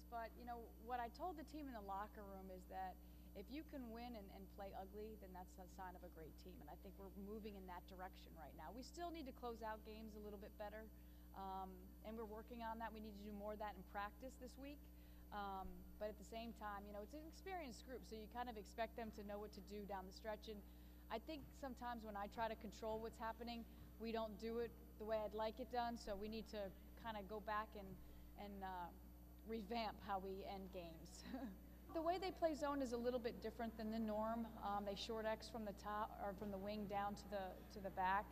but you know what I told the team in the locker room is that if you can win and play ugly, then that's a sign of a great team, and I think we're moving in that direction right now. We still need to close out games a little bit better, and we're working on that. We need to do more of that in practice this week, but at the same time, you know, it's an experienced group, so you kind of expect them to know what to do down the stretch, and I think sometimes when I try to control what's happening, we don't do it the way I'd like it done, so we need to kind of go back and revamp how we end games. The way they play zone is a little bit different than the norm. They short X from the top or from the wing down to the back,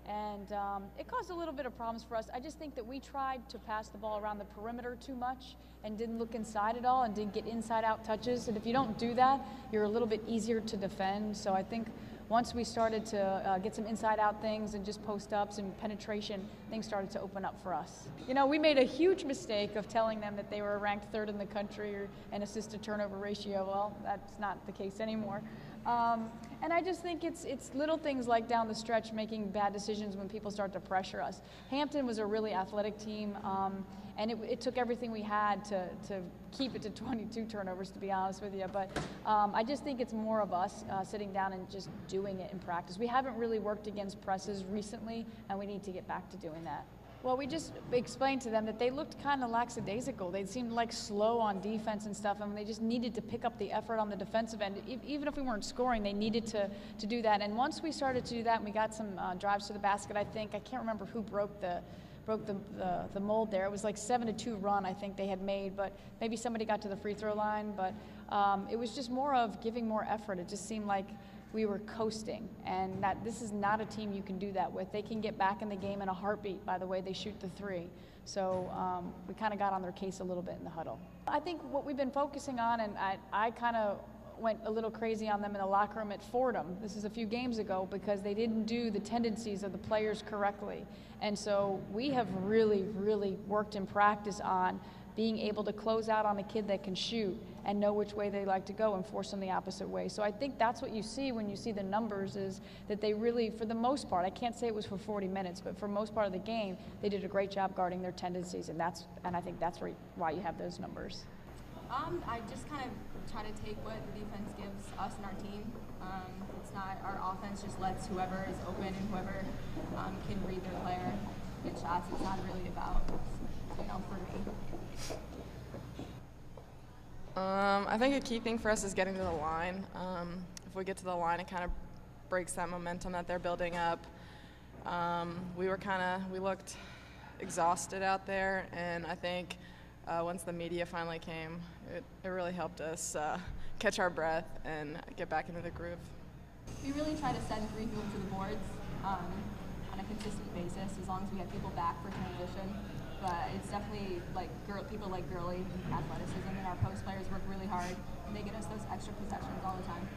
and it caused a little bit of problems for us. I just think that we tried to pass the ball around the perimeter too much and didn't look inside at all and didn't get inside-out touches. And if you don't do that, you're a little bit easier to defend. So I think once we started to get some inside-out things and just post-ups and penetration, things started to open up for us. You know, we made a huge mistake of telling them that they were ranked third in the country in assist-to-turnover ratio. Well, that's not the case anymore. And I just think it's little things like down the stretch making bad decisions when people start to pressure us. Hampton was a really athletic team, and it took everything we had to keep it to 22 turnovers, to be honest with you. But I just think it's more of us sitting down and just doing it in practice. We haven't really worked against presses recently, and we need to get back to doing that. Well, we just explained to them that they looked kind of lackadaisical. They seemed like slow on defense and stuff, and they just needed to pick up the effort on the defensive end. Even if we weren't scoring, they needed to do that. And once we started to do that, and we got some drives to the basket, I can't remember who broke the mold there. It was like 7-2 run I think they had made, but maybe somebody got to the free throw line. But it was just more of giving more effort. It just seemed like we were coasting, and that this is not a team you can do that with. They can get back in the game in a heartbeat by the way they shoot the three. So we kind of got on their case a little bit in the huddle. I think what we've been focusing on, and I kind of went a little crazy on them in the locker room at Fordham. This is a few games ago because they didn't do the tendencies of the players correctly. And so we have really, really worked in practice on being able to close out on a kid that can shoot and know which way they like to go and force them the opposite way. So I think that's what you see when you see the numbers, is that they really, for the most part, I can't say it was for 40 minutes, but for most part of the game, they did a great job guarding their tendencies, and I think that's why you have those numbers. I just kind of try to take what the defense gives us and our team. It's not, our offense just lets whoever is open and whoever can read their player get shots. It's not really about, you know, for me. I think a key thing for us is getting to the line. If we get to the line, it kind of breaks that momentum that they're building up. We looked exhausted out there, and I think once the media finally came, it really helped us catch our breath and get back into the groove. We really try to send three people to the boards on a consistent basis, as long as we have people back for transition. But it's definitely like people like Gurley and athleticism, and our post players work really hard, and they get us those extra possessions all the time.